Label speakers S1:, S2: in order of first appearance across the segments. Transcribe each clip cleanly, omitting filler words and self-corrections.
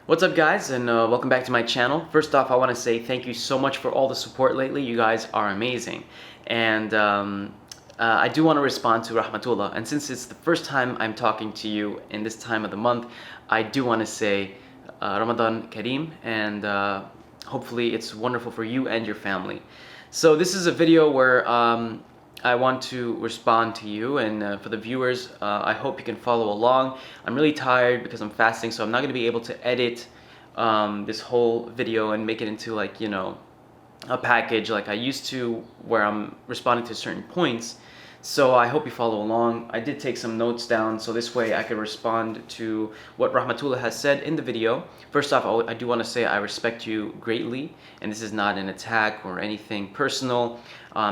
S1: What's up, guys, and welcome back to my channel. First off, I want to say thank you so much for all the support lately. You guys are amazing. And I do want to respond to Rahmatullah. And since it's the first time I'm talking to you in this time of the month, I do want to say Ramadan Karim, and hopefully it's wonderful for you and your family. So this is a video where I want to respond to you, and for the viewers, I hope you can follow along. I'm really tired because I'm fasting, so I'm not going to be able to edit this whole video and make it into, like, you know, a package like I used to, where I'm responding to certain points. So I hope you follow along. I did take some notes down, so this way I can respond to what Rahmatullah has said in the video. First off, I do want to say I respect you greatly, and this is not an attack or anything personal.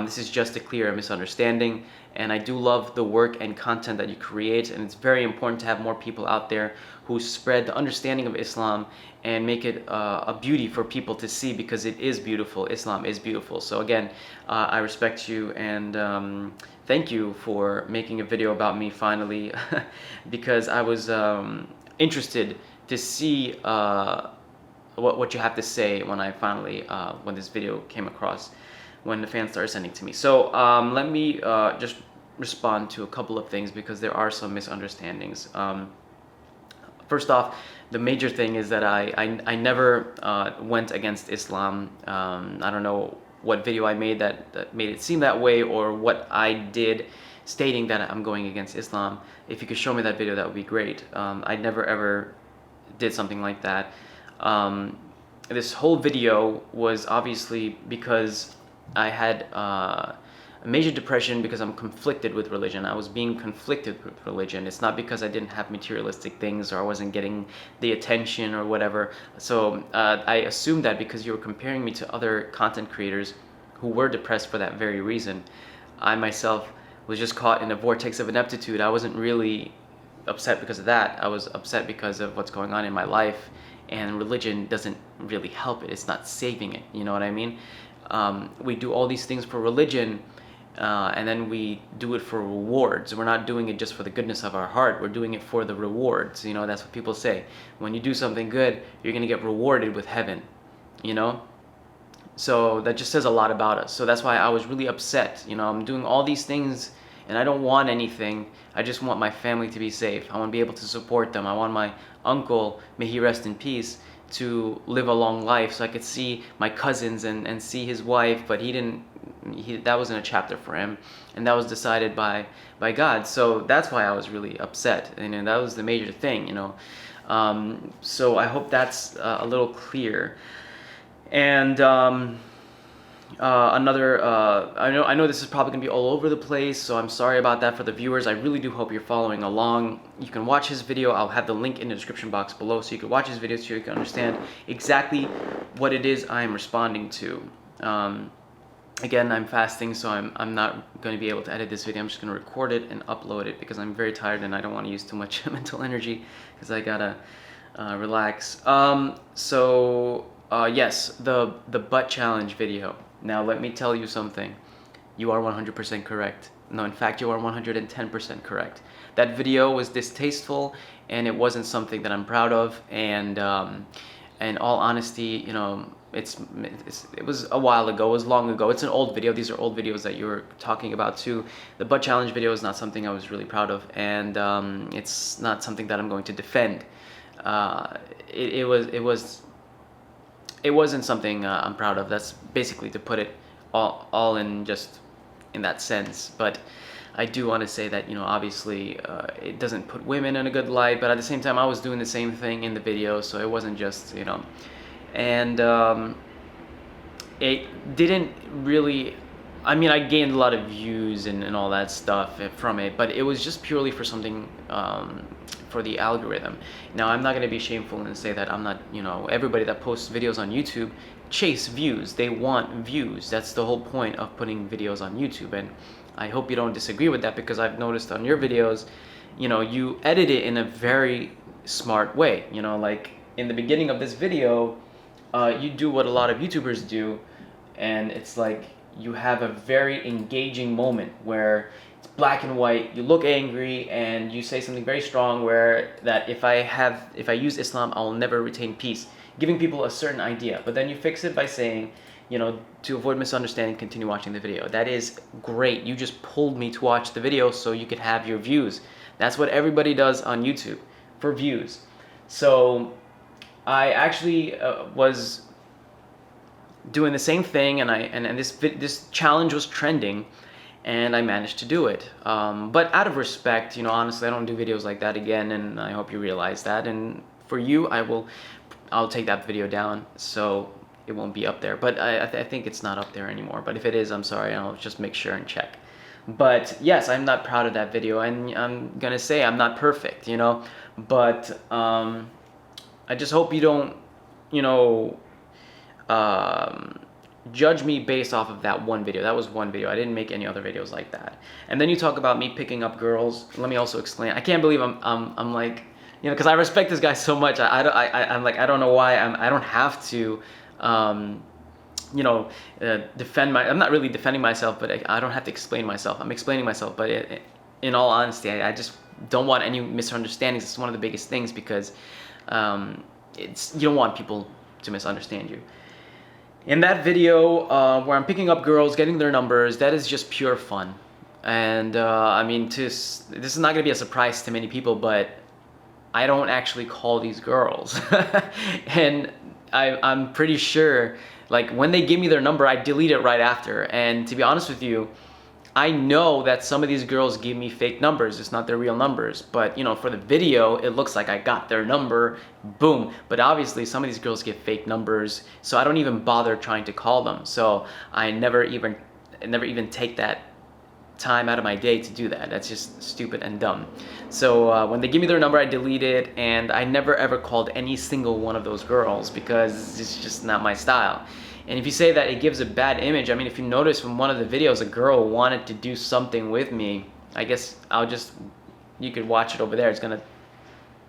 S1: This is just to clear a misunderstanding, and I do love the work and content that you create, and it's very important to have more people out there who spread the understanding of Islam and make it a beauty for people to see, because it is beautiful. Islam is beautiful. So again, I respect you, and thank you for making a video about me finally, because I was interested to see what you have to say when I finally, when this video came across, when the fans started sending to me. So let me just respond to a couple of things, because there are some misunderstandings. First off, the major thing is that I never went against Islam. I don't know what video I made that made it seem that way, or what I did stating that I'm going against Islam. If you could show me that video, that would be great. I never ever did something like that. This whole video was obviously because I had a major depression, because I'm conflicted with religion. I was being conflicted with religion. It's not because I didn't have materialistic things, or I wasn't getting the attention or whatever. So I assumed that because you were comparing me to other content creators who were depressed for that very reason. I myself was just caught in a vortex of ineptitude. I wasn't really upset because of that. I was upset because of what's going on in my life, and religion doesn't really help it. It's not saving it. You know what I mean? We do all these things for religion, and then we do it for rewards. We're not doing it just for the goodness of our heart. We're doing it for the rewards. You know, that's what people say. When you do something good, you're going to get rewarded with heaven, you know? So that just says a lot about us. So that's why I was really upset. You know, I'm doing all these things, and I don't want anything. I just want my family to be safe. I want to be able to support them. I want my uncle, may he rest in peace, to live a long life, so I could see my cousins and see his wife, but that wasn't a chapter for him, and that was decided by God. So that's why I was really upset, and that was the major thing, you know. So I hope that's a little clear. And I know this is probably gonna be all over the place, so I'm sorry about that for the viewers. I really do hope you're following along. You can watch his video. I'll have the link in the description box below, so you can watch his video so you can understand exactly what it is I am responding to. Again, I'm fasting, so I'm not going to be able to edit this video. I'm just going to record it and upload it, because I'm very tired and I don't want to use too much mental energy, because I gotta relax. Yes, the butt challenge video. Now let me tell you something. You are 100% correct. No, in fact, you are 110% correct. That video was distasteful, and it wasn't something that I'm proud of. And in all honesty, you know, it was a while ago. It was long ago. It's an old video. These are old videos that you were talking about too. The butt challenge video is not something I was really proud of, and it's not something that I'm going to defend. It wasn't something I'm proud of. That's basically to put it all in just in that sense. But I do want to say that, you know, obviously it doesn't put women in a good light, but at the same time I was doing the same thing in the video, so it wasn't just, you know. And it didn't really, I mean, I gained a lot of views and all that stuff from it, but it was just purely for something, for the algorithm. Now, I'm not going to be shameful and say that I'm not, you know, everybody that posts videos on YouTube chase views. They want views. That's the whole point of putting videos on YouTube, and I hope you don't disagree with that, because I've noticed on your videos, you know, you edit it in a very smart way. You know, like in the beginning of this video, you do what a lot of YouTubers do, and it's like you have a very engaging moment where it's black and white. You look angry and you say something very strong where that if I use Islam, I will never retain peace, giving people a certain idea. But then you fix it by saying, to avoid misunderstanding, continue watching the video. That is great. You just pulled me to watch the video so you could have your views. That's what everybody does on YouTube, for views. So I actually was doing the same thing, and this challenge was trending, and I managed to do it. But out of respect, honestly, I don't do videos like that again, and I hope you realize that. And for you, I'll take that video down, so it won't be up there. But I think it's not up there anymore. But if it is, I'm sorry, I'll just make sure and check. But yes, I'm not proud of that video, and I'm gonna say I'm not perfect, but I just hope you don't, judge me based off of that one video. That was one video. I didn't make any other videos like that. And then you talk about me picking up girls. Let me also explain. I can't believe I'm like, because I respect this guy so much. I'm like, I don't know why I don't have to, I'm not really defending myself, but I don't have to explain myself. I'm explaining myself, but in all honesty, I just don't want any misunderstandings. It's one of the biggest things, because you don't want people to misunderstand you. In that video, where I'm picking up girls, getting their numbers, that is just pure fun. And this is not going to be a surprise to many people, but I don't actually call these girls. And I'm pretty sure, like, when they give me their number, I delete it right after. And to be honest with you, I know that some of these girls give me fake numbers. It's not their real numbers. But, for the video, it looks like I got their number, boom. But obviously, some of these girls get fake numbers, so I don't even bother trying to call them. So I never even take that time out of my day to do that. That's just stupid and dumb. So when they give me their number, I delete it, and I never ever called any single one of those girls, because it's just not my style. And if you say that it gives a bad image, if you notice from one of the videos, a girl wanted to do something with me. I guess you could watch it over there. It's gonna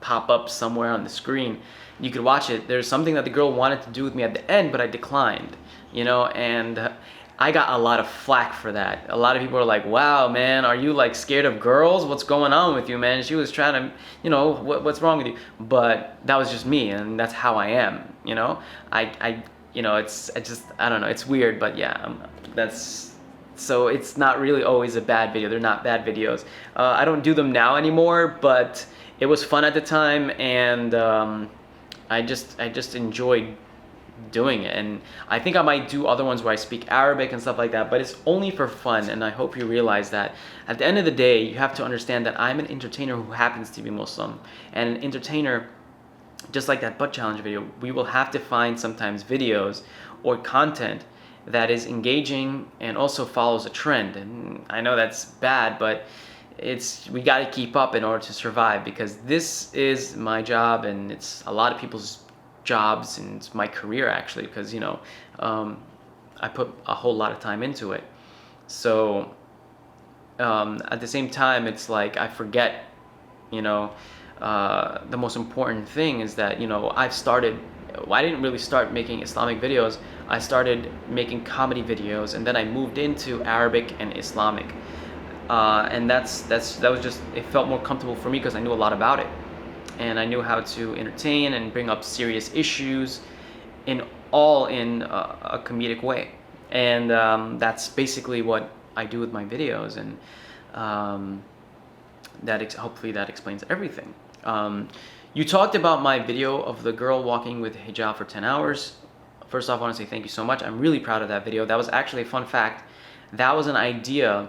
S1: pop up somewhere on the screen. You could watch it. There's something that the girl wanted to do with me at the end, but I declined, and I got a lot of flack for that. A lot of people are like, wow, man, are you like scared of girls? What's going on with you, man? She was trying to, what's wrong with you? But that was just me, and that's how I am, it's I don't know, it's weird, but yeah, so it's not really always a bad video. They're not bad videos. I don't do them now anymore, but it was fun at the time, and I just enjoyed doing it. And I think I might do other ones where I speak Arabic and stuff like that, but it's only for fun. And I hope you realize that at the end of the day, you have to understand that I'm an entertainer who happens to be Muslim, and an entertainer, just like that butt challenge video, we will have to find sometimes videos or content that is engaging and also follows a trend. And I know that's bad, but we got to keep up in order to survive, because this is my job, and it's a lot of people's jobs, and it's my career actually, because I put a whole lot of time into it. So at the same time, it's like I forget, the most important thing is that I didn't really start making Islamic videos. I started making comedy videos, and then I moved into Arabic and Islamic, and that was just, it felt more comfortable for me because I knew a lot about it, and I knew how to entertain and bring up serious issues in a comedic way. And that's basically what I do with my videos, and hopefully that explains everything. You talked about my video of the girl walking with hijab for 10 hours. First off, I want to say thank you so much. I'm really proud of that video. That was actually a fun fact. That was an idea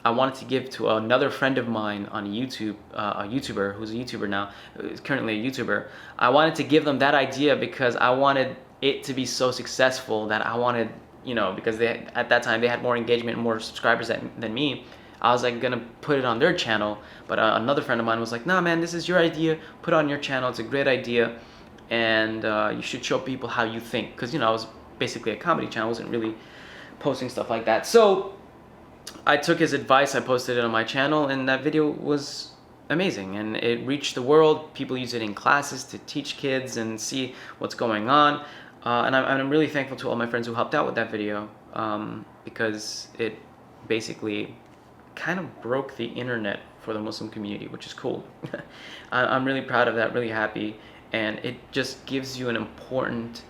S1: I wanted to give to another friend of mine on YouTube, a YouTuber who's a YouTuber now, is currently a YouTuber. I wanted to give them that idea because I wanted it to be so successful that I wanted, because at that time they had more engagement, more subscribers than me. I was like gonna put it on their channel, but another friend of mine was like, nah man, this is your idea, put it on your channel, it's a great idea, and you should show people how you think, because I was basically a comedy channel, I wasn't really posting stuff like that. So I took his advice, I posted it on my channel, and that video was amazing, and it reached the world. People use it in classes to teach kids and see what's going on, and I'm really thankful to all my friends who helped out with that video, because it basically kind of broke the internet for the Muslim community, which is cool. I'm really proud of that, really happy, and it just gives you an important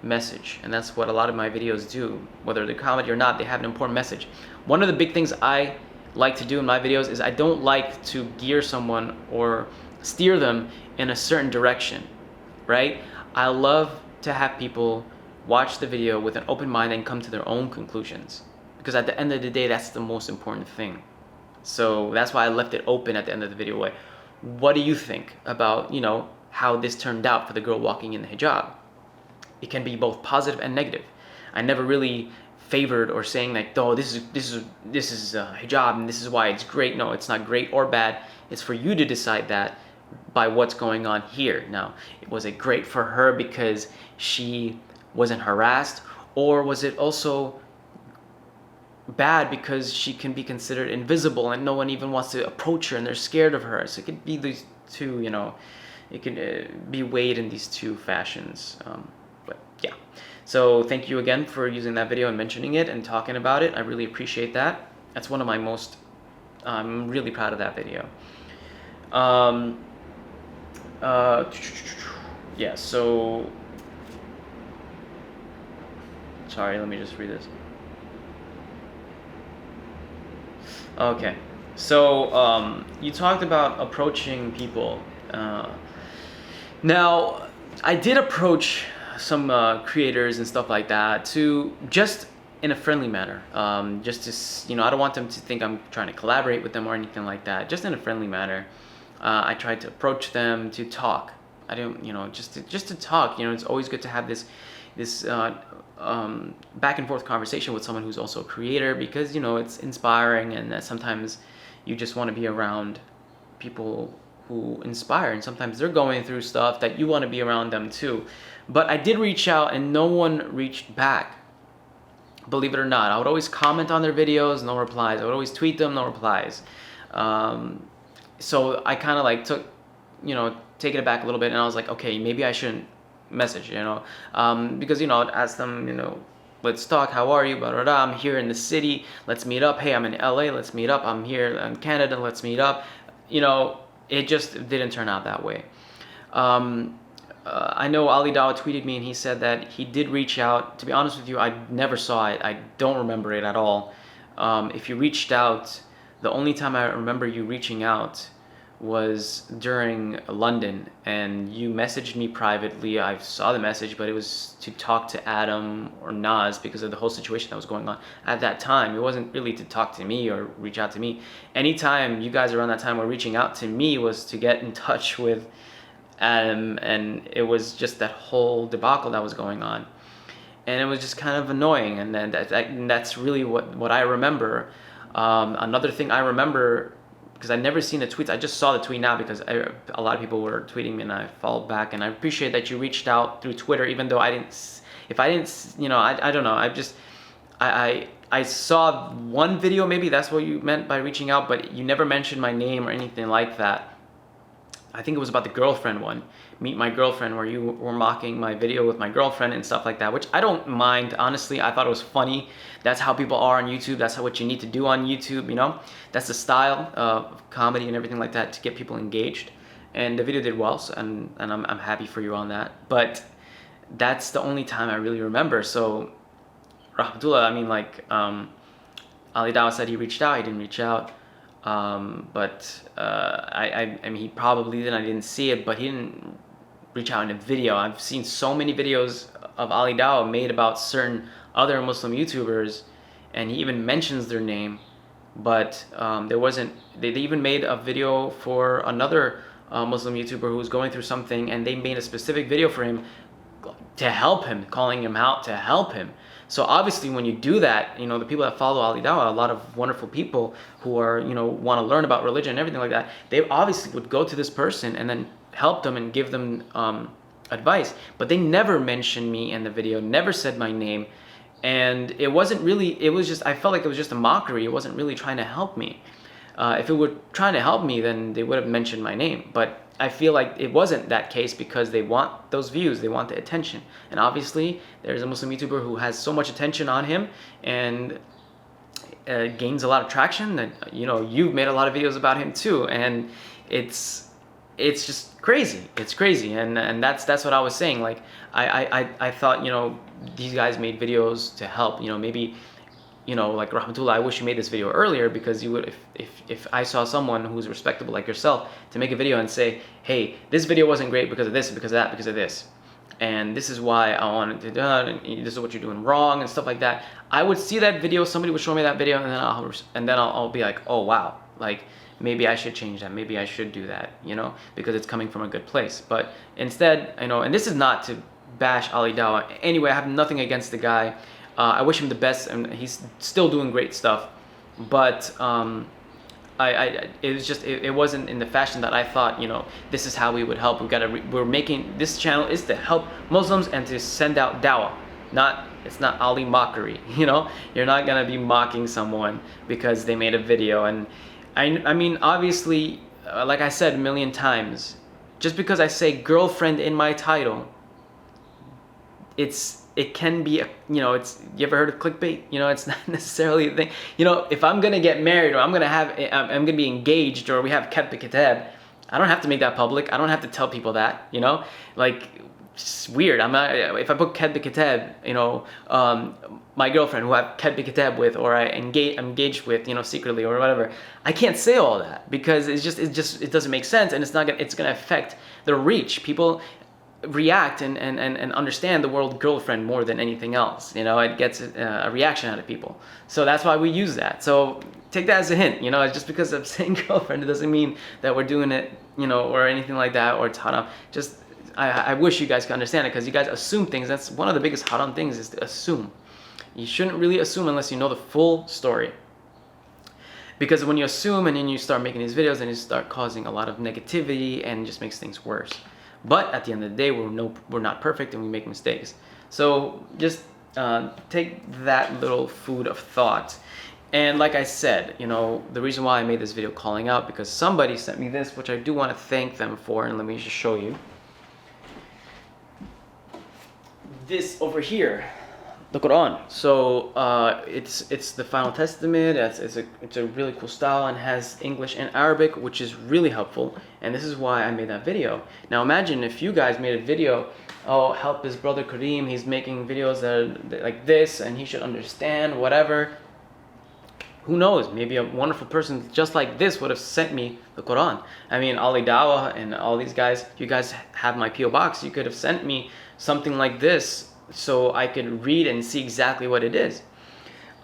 S1: message, and that's what a lot of my videos do. Whether they're comedy or not, they have an important message. One of the big things I like to do in my videos is I don't like to gear someone or steer them in a certain direction, right? I love to have people watch the video with an open mind and come to their own conclusions, because at the end of the day, that's the most important thing. So that's why I left it open at the end of the video. Like, what do you think about, you know, how this turned out for the girl walking in the hijab? It can be both positive and negative. I never really favored or saying like, oh, this is hijab and this is why it's great. No, it's not great or bad. It's for you to decide that by what's going on here. Now, was it great for her because she wasn't harassed, or was it also bad because she can be considered invisible and no one even wants to approach her and they're scared of her? So it could be these two, you know, it can be weighed in these two fashions. But yeah, so thank you again for using that video and mentioning it and talking about it. I really appreciate that. That's one of my most, I'm really proud of that video. Yeah, so, sorry, let me just read this. Okay, so you talked about approaching people. Now, I did approach some creators and stuff like that to just in a friendly manner, just to, you know, I don't want them to think I'm trying to collaborate with them or anything like that. Just in a friendly manner, I tried to approach them to talk. I don't, you know, just to talk. You know, it's always good to have this back and forth conversation with someone who's also a creator, because, you know, it's inspiring, and sometimes you just want to be around people who inspire, and sometimes they're going through stuff that you want to be around them too. But I did reach out and no one reached back, believe it or not. I would always comment on their videos, no replies. I would always tweet them, no replies. So I kind of like took, you know, taking it back a little bit, and I was like, okay, maybe I shouldn't message, you know, because, you know, I'd ask them, you know, let's talk, how are you, blah, blah, blah. I'm here in the city, let's meet up. Hey, I'm in LA, let's meet up. I'm here in Canada, let's meet up. You know, it just didn't turn out that way. I know Ali Dawa tweeted me and he said that he did reach out. To be honest with you, I never saw it. I don't remember it at all. If you reached out, the only time I remember you reaching out was during London, and you messaged me privately. I saw the message, but it was to talk to Adam or Nas because of the whole situation that was going on at that time. It wasn't really to talk to me or reach out to me. Anytime you guys around that time were reaching out to me was to get in touch with Adam, and it was just that whole debacle that was going on, and it was just kind of annoying. And then that's really what I remember. Another thing I remember, because I never seen the tweets, I just saw the tweet now because a lot of people were tweeting me, and I followed back. And I appreciate that you reached out through Twitter, even though I didn't, you know, I don't know, I saw one video, maybe that's what you meant by reaching out, but you never mentioned my name or anything like that. I think it was about the girlfriend one, meet my girlfriend, where you were mocking my video with my girlfriend and stuff like that, which I don't mind, honestly. I thought it was funny. That's how people are on YouTube. That's what you need to do on YouTube, you know? That's the style of comedy and everything like that to get people engaged. And the video did well, so, and I'm happy for you on that. But that's the only time I really remember. So, Rahmatullah, I mean, like, Ali Dawa said he reached out, he didn't reach out. But I mean, he probably did. I didn't see it, but he didn't reach out in a video. I've seen so many videos of Ali Dawa made about certain other Muslim YouTubers, and he even mentions their name, but there wasn't. They even made a video for another Muslim YouTuber who was going through something, and they made a specific video for him to help him, calling him out to help him. So obviously when you do that, you know, the people that follow Ali Dawa, a lot of wonderful people who are, you know, want to learn about religion and everything like that, they obviously would go to this person and then help them and give them advice. But they never mentioned me in the video, never said my name. And it wasn't really, it was just, I felt like it was just a mockery. It wasn't really trying to help me. If it were trying to help me, then they would have mentioned my name. But I feel like it wasn't that case because they want those views, they want the attention. And obviously, there's a Muslim YouTuber who has so much attention on him, and gains a lot of traction. And you've made a lot of videos about him too, and it's just crazy. It's crazy, and that's what I was saying. Like I thought these guys made videos to help. Maybe like Rahmatullah, I wish you made this video earlier, because you would, if I saw someone who's respectable like yourself to make a video and say, hey, this video wasn't great because of this, because of that, because of this, and this is why I wanted to do it, and this is what you're doing wrong and stuff like that, I would see that video, somebody would show me that video, and then I'll be like, oh wow, like maybe I should change that, maybe I should do that, because it's coming from a good place. But instead, and this is not to bash Ali Dawah anyway, I have nothing against the guy. I wish him the best, and he's still doing great stuff, but it was just, it wasn't in the fashion that I thought. This is how we would help. We're making this channel is to help Muslims and to send out dawah. It's not Ali mockery. You're not gonna be mocking someone because they made a video. And I mean, obviously, like I said a million times, just because I say girlfriend in my title, it can be it's, you ever heard of clickbait? It's not necessarily a thing. If I'm gonna get married, or I'm gonna be engaged, or we have ketb kitab, I don't have to make that public. I don't have to tell people that. Like, it's weird. I'm not, if I put ketb kitab, my girlfriend who I've ketb kitab with, or I'm engaged with, secretly or whatever, I can't say all that, because it doesn't make sense, and it's gonna affect the reach. People react and understand the word girlfriend more than anything else. It gets a reaction out of people, so that's why we use that. So take that as a hint. Just because I'm saying girlfriend, it doesn't mean that we're doing it, or anything like that, or it's haram. Just I wish you guys could understand it, because you guys assume things. That's one of the biggest haram things, is to assume. You shouldn't really assume unless you know the full story, because when you assume and then you start making these videos, and you start causing a lot of negativity, and it just makes things worse. But at the end of the day, we're not perfect, and we make mistakes. So just take that little food of thought. And like I said, the reason why I made this video calling out, because somebody sent me this, which I do want to thank them for, and let me just show you. This over here, the Quran. So it's the Final Testament. It's a really cool style, and has English and Arabic, which is really helpful. And this is why I made that video. Now imagine if you guys made a video, oh, help his brother Karim, he's making videos that are like this, and he should understand whatever. Who knows, maybe a wonderful person just like this would have sent me the Quran. I mean, Ali Dawah and all these guys, you guys have my P.O. box. You could have sent me something like this, so I could read and see exactly what it is.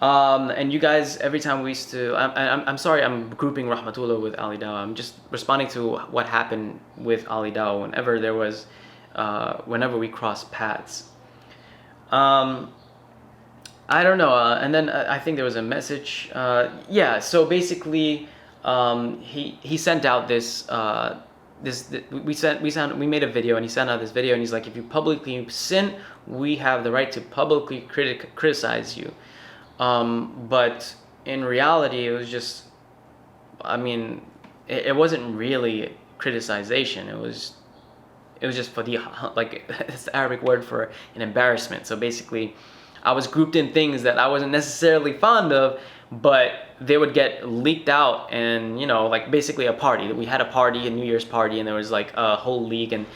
S1: And you guys, every time we used to, I'm sorry, I'm grouping Rahmatullah with Ali Dawah. I'm just responding to what happened with Ali Dawah whenever we crossed paths. I don't know, and then I think there was a message. Yeah, so basically, he sent out this. We made a video, and he sent out this video, and he's like, if you publicly sin, we have the right to publicly criticize you. But in reality, it was just, I mean, it wasn't really criticization. It was just for the, like, it's the Arabic word for an embarrassment. So basically, I was grouped in things that I wasn't necessarily fond of, but they would get leaked out, and like basically a party. We had a party, a New Year's party, and there was like a whole league, and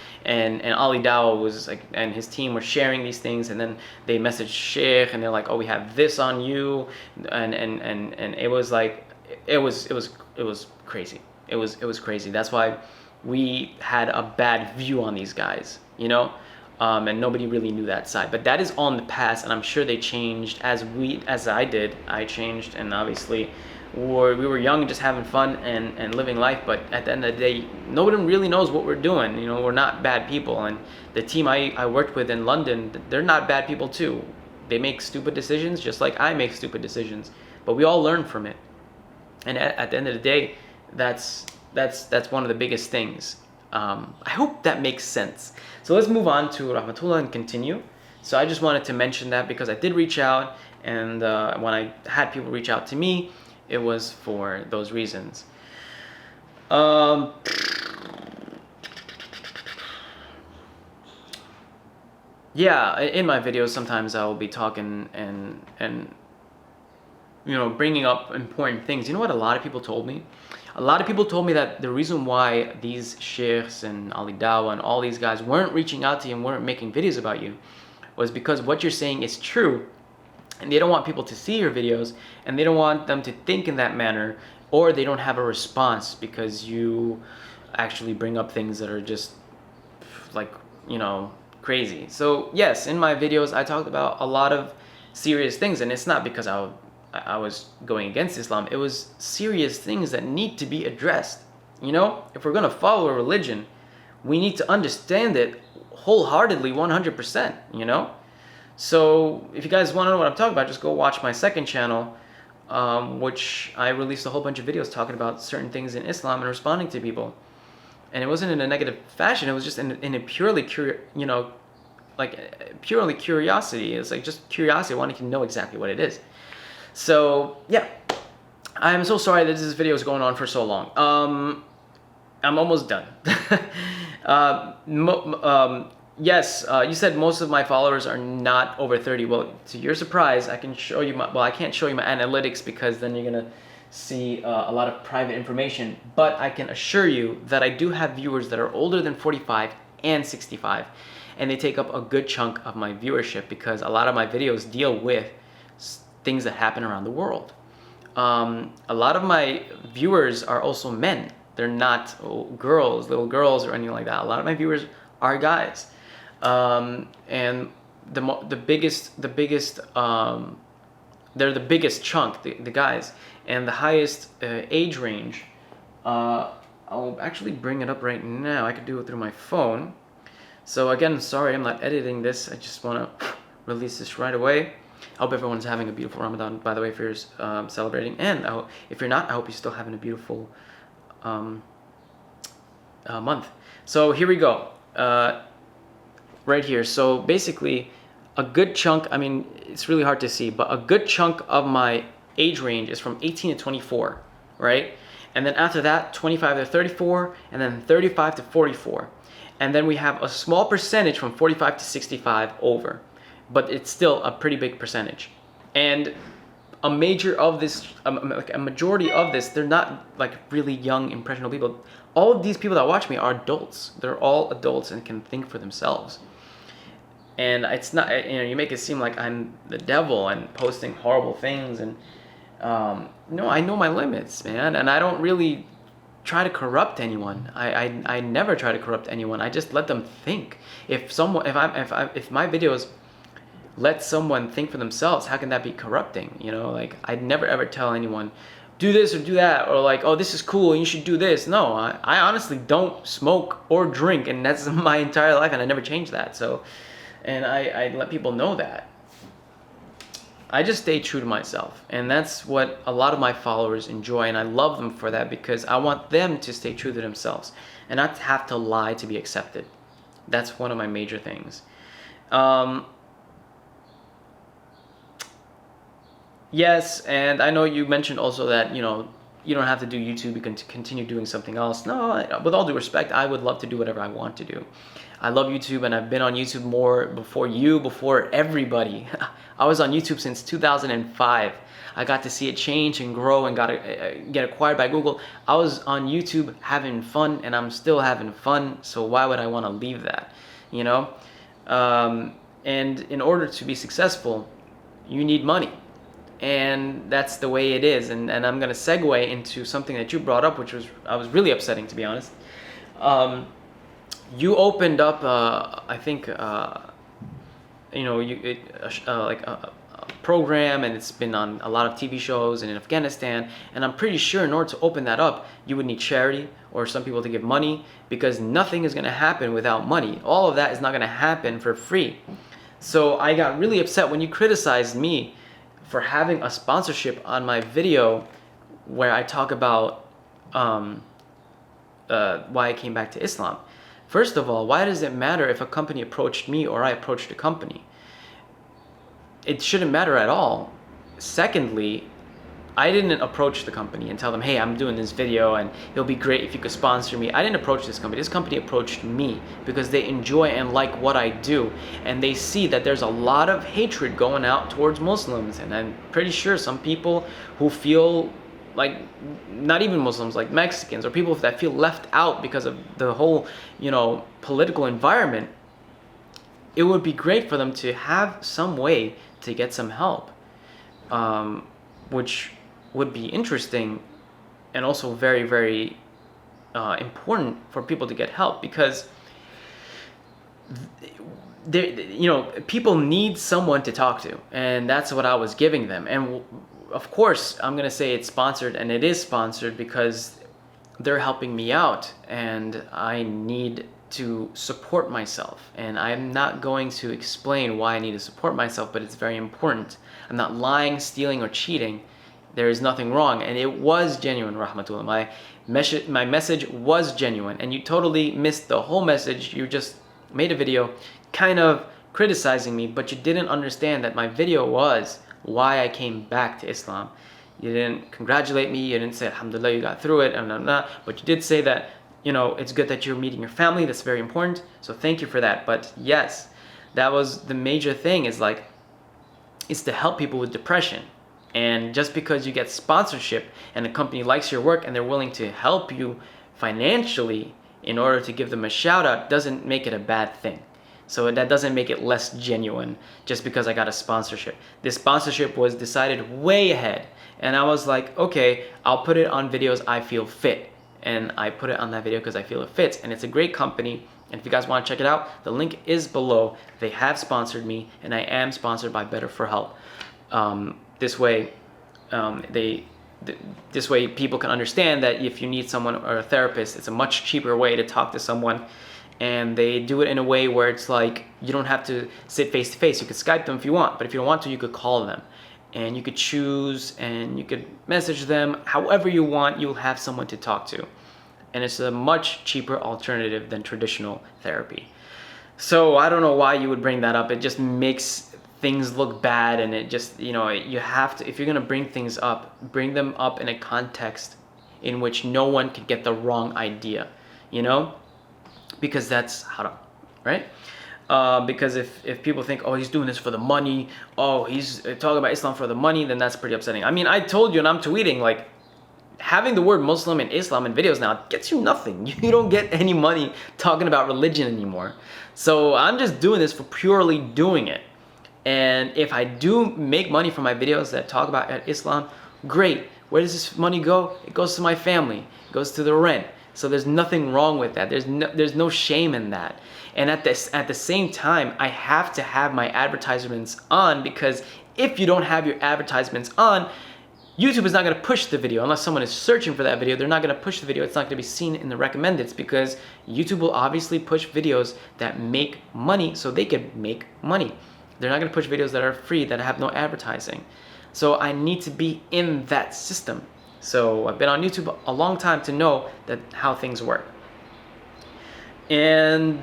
S1: Ali Dawah was like, and his team were sharing these things, and then they messaged Sheikh, and they're like, oh, we have this on you, and it was like, it was crazy. It was crazy. That's why we had a bad view on these guys, and nobody really knew that side. But that is all in the past, and I'm sure they changed as I did. I changed, and obviously we were young, just having fun and living life. But at the end of the day, nobody really knows what we're doing. We're not bad people, and the team I worked with in London, they're not bad people too. They make stupid decisions just like I make stupid decisions, but we all learn from it. And at the end of the day, that's one of the biggest things. I hope that makes sense. So let's move on to Rahmatullah and continue. So I just wanted to mention that, because I did reach out, and when I had people reach out to me, it was for those reasons. Yeah, in my videos sometimes I will be talking and bringing up important things. You know what a lot of people told me? A lot of people told me that the reason why these sheikhs and Ali Dawa and all these guys weren't reaching out to you and weren't making videos about you was because what you're saying is true, and they don't want people to see your videos, and they don't want them to think in that manner, or they don't have a response because you actually bring up things that are just like, crazy. So yes, in my videos I talked about a lot of serious things, and it's not because I was going against Islam. It was serious things that need to be addressed. If we're going to follow a religion, we need to understand it wholeheartedly, 100%, So if you guys want to know what I'm talking about, just go watch my second channel, which I released a whole bunch of videos talking about certain things in Islam and responding to people. And it wasn't in a negative fashion. It was just in a purely purely curiosity. It's like just curiosity, wanting to know exactly what it is. So yeah, I'm so sorry that this video is going on for so long. I'm almost done. Yes, you said most of my followers are not over 30. Well, to your surprise, I can show you I can't show you my analytics because then you're gonna see a lot of private information. But I can assure you that I do have viewers that are older than 45 and 65, and they take up a good chunk of my viewership because a lot of my videos deal with things that happen around the world. A lot of my viewers are also men. They're not little girls or anything like that. A lot of my viewers are guys, and the biggest they're the biggest chunk, the guys, and the highest age range. I'll actually bring it up right now. I could do it through my phone. So again, sorry, I'm not editing this. I just want to release this right away. I hope everyone's having a beautiful Ramadan, by the way, if you're celebrating. And if you're not, I hope you're still having a beautiful month. So here we go. Right here. So basically, a good chunk, I mean, it's really hard to see, but a good chunk of my age range is from 18 to 24, right? And then after that, 25 to 34, and then 35 to 44. And then we have a small percentage from 45 to 65 over. But it's still a pretty big percentage. And a majority of this, they're not like really young, impressionable people. All of these people that watch me are adults. They're all adults and can think for themselves. And it's not, you make it seem like I'm the devil and posting horrible things. And no, I know my limits, man. And I don't really try to corrupt anyone. I never try to corrupt anyone. I just let them think. If my videos let someone think for themselves, how can that be corrupting? Like, I'd never ever tell anyone, do this or do that, or like, oh, this is cool and you should do this. No, I honestly don't smoke or drink, and that's my entire life, and I never changed that. So, and I let people know that. I just stay true to myself, and that's what a lot of my followers enjoy, and I love them for that because I want them to stay true to themselves and not have to lie to be accepted. That's one of my major things. Yes, and I know you mentioned also that, you don't have to do YouTube, you can continue doing something else. No, with all due respect, I would love to do whatever I want to do. I love YouTube, and I've been on YouTube more before everybody. I was on YouTube since 2005. I got to see it change and grow and get acquired by Google. I was on YouTube having fun, and I'm still having fun, so why would I want to leave that, And in order to be successful, you need money. And that's the way it is. And I'm going to segue into something that you brought up, which I was really upsetting, to be honest. You opened up, I think, like a program, and it's been on a lot of TV shows and in Afghanistan. And I'm pretty sure in order to open that up, you would need charity or some people to give money, because nothing is going to happen without money. All of that is not going to happen for free. So I got really upset when you criticized me for having a sponsorship on my video where I talk about why I came back to Islam. First of all, why does it matter if a company approached me or I approached a company? It shouldn't matter at all. Secondly, I didn't approach the company and tell them, hey, I'm doing this video and it'll be great if you could sponsor me. I didn't approach this company. This company approached me because they enjoy and like what I do. And they see that there's a lot of hatred going out towards Muslims. And I'm pretty sure some people who feel like, not even Muslims, like Mexicans or people that feel left out because of the whole, political environment, it would be great for them to have some way to get some help, which would be interesting and also very, very important for people to get help, because people need someone to talk to, and that's what I was giving them. And of course, I'm gonna say it's sponsored, and it is sponsored because they're helping me out, and I need to support myself. And I'm not going to explain why I need to support myself, but it's very important. I'm not lying, stealing, or cheating. There is nothing wrong, and it was genuine, rahmatullah. My message was genuine, and you totally missed the whole message. You just made a video kind of criticizing me, but you didn't understand that my video was why I came back to Islam. You didn't congratulate me, you didn't say alhamdulillah you got through it, but you did say that it's good that you're meeting your family. That's very important, so thank you for that. But yes, that was the major thing, is to help people with depression. And just because you get sponsorship and a company likes your work and they're willing to help you financially in order to give them a shout out, doesn't make it a bad thing. So that doesn't make it less genuine just because I got a sponsorship. This sponsorship was decided way ahead, and I was like, okay, I'll put it on videos I feel fit. And I put it on that video because I feel it fits, and it's a great company. And if you guys want to check it out, the link is below. They have sponsored me, and I am sponsored by Better for Help. This way, this way people can understand that if you need someone or a therapist, it's a much cheaper way to talk to someone. And they do it in a way where it's like you don't have to sit face to face. You could Skype them if you want, but if you don't want to, you could call them. And you could choose, and you could message them. However you want, you'll have someone to talk to. And it's a much cheaper alternative than traditional therapy. So I don't know why you would bring that up. It just makes things look bad, and it just, you have to, if you're gonna bring things up, bring them up in a context in which no one could get the wrong idea, because that's haram, right? Because if people think, oh, he's doing this for the money, oh, he's talking about Islam for the money, then that's pretty upsetting. I mean, I told you, and I'm tweeting, like, having the word Muslim and Islam in videos now gets you nothing. You don't get any money talking about religion anymore. So I'm just doing this for purely doing it. And if I do make money from my videos that talk about Islam, great. Where does this money go? It goes to my family. It goes to the rent. So there's nothing wrong with that. There's no shame in that. And at the same time, I have to have my advertisements on, because if you don't have your advertisements on, YouTube is not going to push the video. Unless someone is searching for that video, they're not going to push the video. It's not going to be seen in the recommendeds, because YouTube will obviously push videos that make money so they can make money. They're not going to push videos that are free, that have no advertising. So I need to be in that system. So I've been on YouTube a long time to know that how things work. And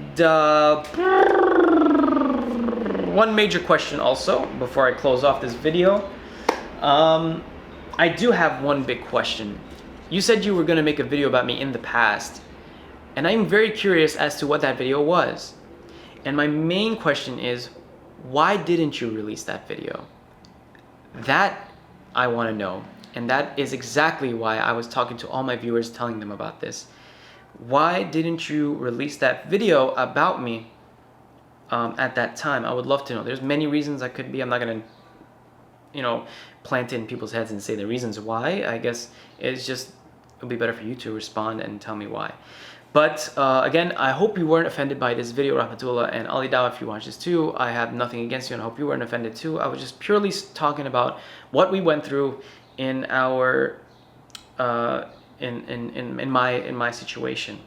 S1: one major question also, before I close off this video. I do have one big question. You said you were going to make a video about me in the past, and I'm very curious as to what that video was. And my main question is, why didn't you release that video? That I want to know. And that is exactly why I was talking to all my viewers, telling them about this. Why didn't you release that video about me at that time? I would love to know. There's many reasons I could be. I'm not going to, plant it in people's heads and say the reasons why. I guess it would be better for you to respond and tell me why. But again, I hope you weren't offended by this video, rahmatullah, and Ali Dawa, if you watch this too. I have nothing against you, and I hope you weren't offended too. I was just purely talking about what we went through in our in my situation.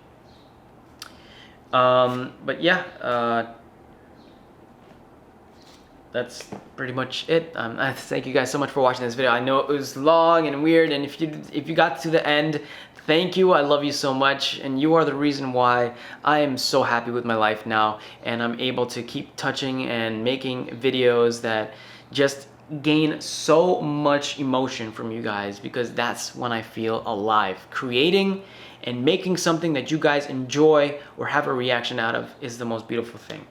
S1: But yeah, that's pretty much it. I thank you guys so much for watching this video. I know it was long and weird, and if you got to the end, thank you. I love you so much, and you are the reason why I am so happy with my life now, and I'm able to keep touching and making videos that just gain so much emotion from you guys, because that's when I feel alive. Creating and making something that you guys enjoy or have a reaction out of is the most beautiful thing.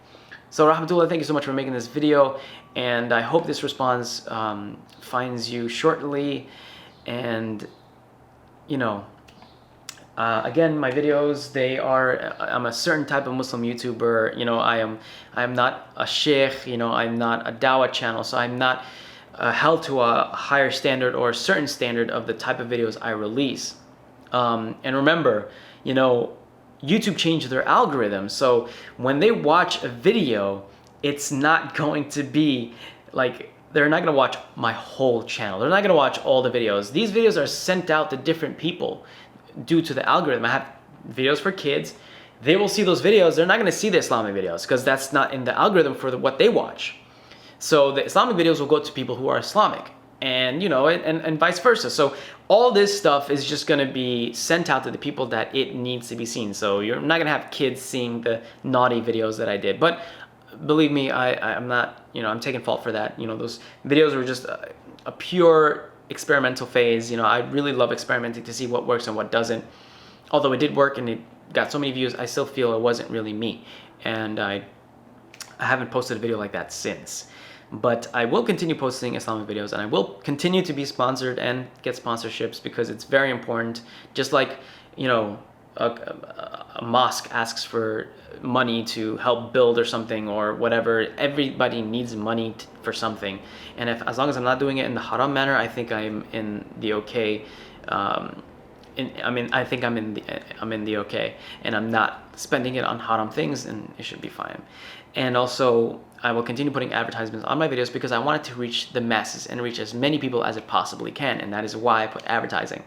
S1: So Rahmatullah, thank you so much for making this video, and I hope this response finds you shortly. And you know, again, my videos, I'm a certain type of Muslim YouTuber. You know, I am not a sheikh, you know, I'm not a dawah channel, so I'm not held to a higher standard or a certain standard of the type of videos I release. And remember, you know, YouTube changed their algorithm, so when they watch a video, it's not going to be like, they're not going to watch my whole channel. They're not going to watch all the videos. These videos are sent out to different people due to the algorithm. I have videos for kids. They will see those videos. They're not going to see the Islamic videos because that's not in the algorithm for what they watch. So the Islamic videos will go to people who are Islamic, and you know, and vice versa. So all this stuff is just going to be sent out to the people that it needs to be seen. So you're not going to have kids seeing the naughty videos that I did. But believe me, I'm not, you know, I'm taking fault for that. You know, those videos were just a pure experimental phase. You know, I really love experimenting to see what works and what doesn't. Although it did work and it got so many views, I still feel it wasn't really me. And I haven't posted a video like that since. But I will continue posting Islamic videos, and I will continue to be sponsored and get sponsorships, because it's very important. Just like, you know, a mosque asks for money to help build or something or whatever. Everybody needs money for something, and as long as I'm not doing it in the haram manner, I think I'm in the okay. I think I'm in the okay, and I'm not spending it on haram things, and it should be fine. And also, I will continue putting advertisements on my videos because I want it to reach the masses and reach as many people as it possibly can, and that is why I put advertising.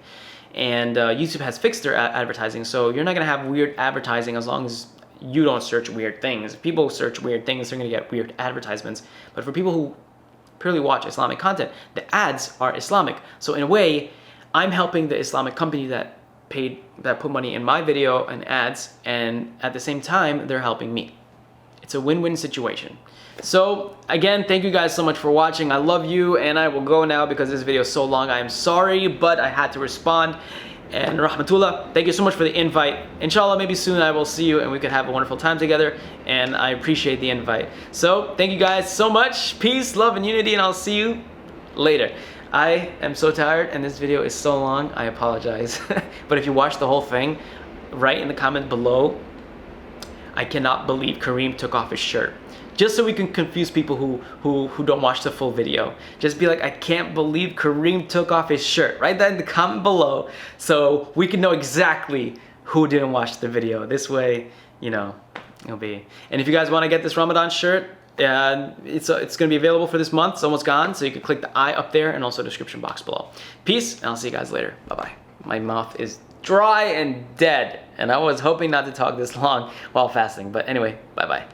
S1: And YouTube has fixed their advertising, so you're not gonna have weird advertising as long as you don't search weird things. If people search weird things, they're gonna get weird advertisements. But for people who purely watch Islamic content, the ads are Islamic. So in a way, I'm helping the Islamic company that put money in my video and ads, and at the same time, they're helping me. It's a win-win situation. So again, thank you guys so much for watching. I love you, and I will go now because this video is so long. I am sorry, but I had to respond. And Rahmatullah, thank you so much for the invite. Inshallah, maybe soon I will see you and we could have a wonderful time together, and I appreciate the invite. So thank you guys so much. Peace, love, and unity, and I'll see you later. I am so tired and this video is so long, I apologize. But if you watch the whole thing, write in the comment below, I cannot believe Karim took off his shirt. Just so we can confuse people who don't watch the full video. Just be like, I can't believe Karim took off his shirt. Write that in the comment below so we can know exactly who didn't watch the video. This way, you know, it'll be. And if you guys want to get this Ramadan shirt, it's going to be available for this month. It's almost gone, so you can click the I up there and also the description box below. Peace, and I'll see you guys later. Bye-bye. My mouth is dry and dead, and I was hoping not to talk this long while fasting. But anyway, bye-bye.